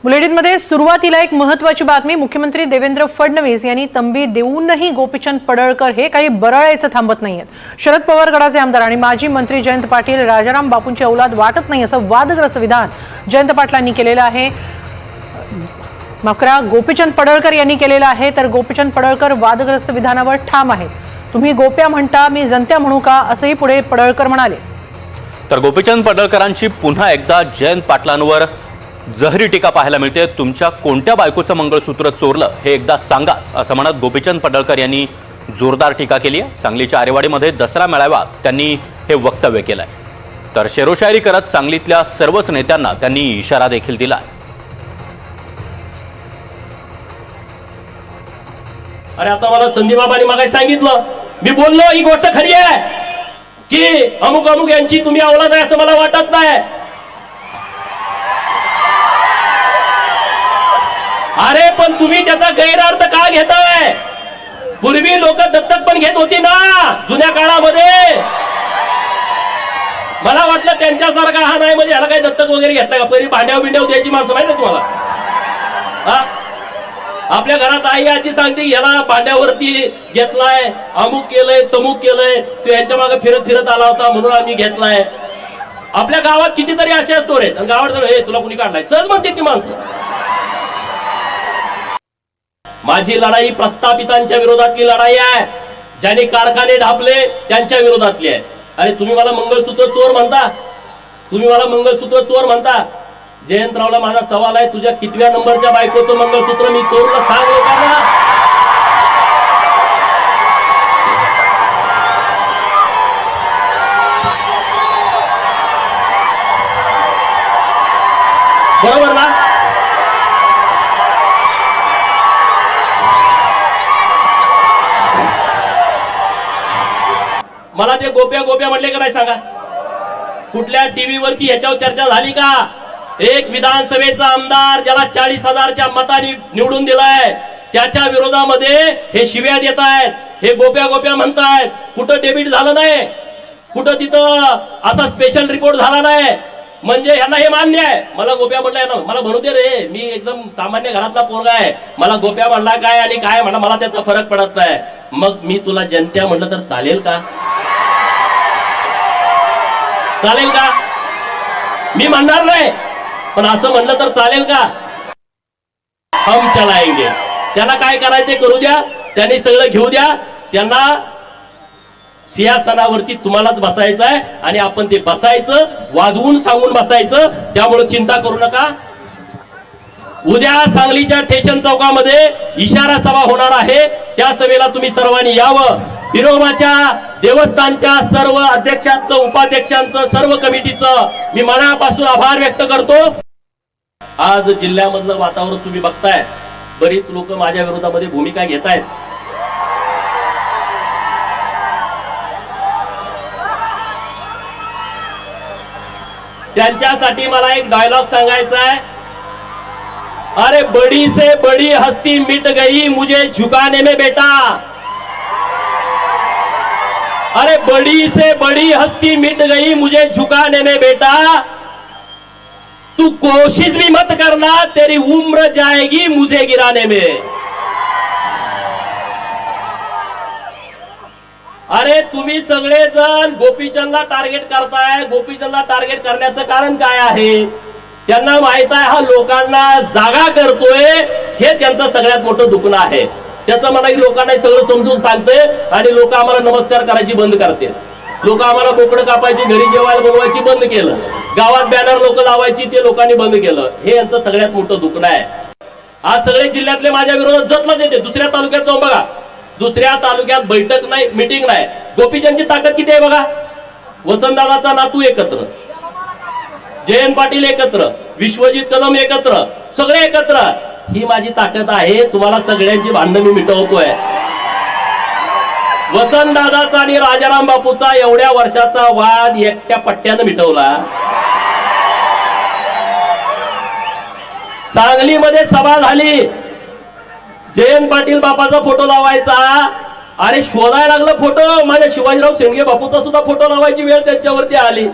बुलेटिनमध्ये सुरुवातीला एक महत्त्वाची बातमी। मुख्यमंत्री देवेंद्र फडणवीस यांनी तंबी देऊनही गोपीचंद पडळकर हे काही बरळायचं थांबत नाहीयेत। शरद पवार गटाचे आमदार आणि माजी मंत्री जयंत पाटील राजाराम बापूंची औलाद वाटत नाही असं वादग्रस्त विधान जयंत पाटलांनी केलेलं आहे। माफ करा, गोपीचंद पडळकर यांनी केलेलं आहे। तर गोपीचंद पडळकर वादग्रस्त विधानावर ठाम आहेत। तुम्ही गोप्या म्हणता, मी जनत्या म्हणू का, असंही पुढे पडळकर म्हणाले। तर गोपीचंद पडळकरांची पुन्हा एकदा जयंत पाटलांवर जहरी टीका पाहायला मिळते। तुमच्या कोणत्या बायकोचं मंगळसूत्र चोरलं हे एकदा सांगाच असं म्हणत गोपीचंद पडळकर यांनी जोरदार टीका केली आहे। सांगलीच्या आरेवाडीमध्ये दसरा मेळाव्यात त्यांनी हे वक्तव्य केलंय। तर शेरोशायरी करत सांगलीतल्या सर्वच नेत्यांना त्यांनी इशारा देखील दिलाय। अरे आता मला संदीपबाबांनी मागे सांगितलं, मी बोललो ही गोष्ट खरी आहे की अमुक अमुक यांची तुम्ही औलाद आहे असं मला वाटत नाही। अरे पण तुम्ही त्याचा गैरअर्थ का घेताय? पूर्वी लोक दत्तक पण घेत होती ना जुन्या काळामध्ये। मला वाटलं त्यांच्यासारखा हा नाही, म्हणजे ह्याला काही दत्तक वगैरे घेतलाय का? परी भांड्याव बिंड्याव द्यायची माणसं माहिती तुम्हाला? हा, आपल्या घरात आई आजी सांगते याला भांड्यावरती घेतलाय, अमुक केलंय तमुक केलंय, तो यांच्या मागे फिरत फिरत आला होता म्हणून आम्ही घेतलाय। आपल्या गावात कितीतरी असे स्टोर आहेत, गावात हे तुला कुणी काढलाय सहज म्हणते ती माणसं। माझी लढाई प्रस्थापितांच्या विरोधातली लढाई आहे, ज्यांनी कारखाने ढापले त्यांच्या विरोधातली आहे। अरे तुम्ही मला मंगळसूत्र चोर म्हणता, तुम्ही मला मंगळसूत्र चोर म्हणता। जयंतरावला माझा सवाल आहे, तुझ्या कितव्या नंबरच्या बायकोचं मंगळसूत्र मी चोरलं सांग लोकांना। बरोबर ना? मला ते गोप्या गोप्या म्हटले का नाही सांगा? कुठल्या टीव्ही वरती याच्यावर चर्चा झाली का? एक विधानसभेचा आमदार ज्याला 40,000च्या मतांनी निवडून दिलाय त्याच्या विरोधामध्ये हे शिव्या देत आहेत, हे गोप्या गोप्या म्हणतायत। कुठं डेबिट झालं नाही, कुठं तिथं असा स्पेशल रिपोर्ट झाला नाही, म्हणजे यांना हे मान्य आहे। मला गोप्या म्हणलाय ना, मला म्हणू दे रे, मी एकदम सामान्य घरातला पोरगा आहे। मला गोप्या म्हणला काय आणि काय म्हणा मला त्याचा फरक पडत नाही। मग मी तुला जनत्या म्हणलं तर चालेल का? चालेल का? मी म्हणणार नाही, पण असं म्हणलं तर चालेल का? हम चलाएंगे। त्यांना काय करायचे करू द्या, त्यांनी सगळं घेऊ द्या। त्यांना सिंहासनावरती तुम्हालाच बसायचं आहे आणि आपण ते बसायचं, वाजवून सांगून बसायचं। त्यामुळे चिंता करू नका। उद्या सांगलीच्या स्टेशन चौकामध्ये इशारा सभा होणार आहे, त्या सभेला तुम्ही सर्वांनी यावं। विरोबाच्या देवस्थानच्या सर्व अध्यक्षांचं, उपाध्यक्षांचं, सर्व कमिटीचं मी मनापासून आभार व्यक्त करतो। आज जिल्ह्यामधलं वातावरण तुम्ही बघताय, बरीच लोक माझ्या विरोधामध्ये भूमिका घेत आहेत। त्यांच्यासाठी मला एक डायलॉग सांगायचा आहे। अरे बड़ी से बड़ी हस्ती मिट गई मुझे झुकाने में बेटा। अरे बड़ी से बड़ी हस्ती मिट गई मुझे झुकाने में बेटा। तू कोशिश भी मत करना, तेरी उम्र जाएगी मुझे गिराने में। अरे तुम्ही सगळेजण गोपीचंदला टार्गेट करताय। गोपीचंदला टार्गेट करण्याचं कारण काय आहे? त्यांना माहित आहे हा लोकांना जागा करतोय, हे त्यांचं सगळ्यात मोठं दुखणं आहे। त्याचं मला लोकांना सगळं समजून सांगते आणि लोक आम्हाला नमस्कार करायची बंद करते। लोक आम्हाला बोकडं कापायची, घरी जेवायला बोलवायची बंद केलं, गावात बॅनर लोक लावायची ते लोकांनी बंद केलं। हे यांचं सगळ्यात मोठं दुखणं आहे। आज सगळे जिल्ह्यातले माझ्या विरोधात जतलाच येते। दुसऱ्या तालुक्यात जाऊन बघा, दुसऱ्या तालुक्यात बैठक नाही, मीटिंग नाही। गोपीचंदची ताकद किती आहे बघा। वसंतदादाचा नातू एकत्र, जयंत पाटील एकत्र, विश्वजित कदम एकत्र, सगळे एकत्र। ही माझी ताकद आहे। तुम्हाला सगळ्यांची भांडणं मी मिटवतोय। वसंतदादाचा आणि राजाराम बापूचा एवढ्या वर्षाचा वाद एकट्या पट्ट्यानं मिटवला। सांगलीमध्ये सभा झाली, जयंत पाटील बापाचा फोटो लावायचा, अरे शोधायला लागलं फोटो, माझ्या शिवाजीराव शेंडगे बापूचा सुद्धा फोटो लावायची वेळ त्यांच्यावरती आली।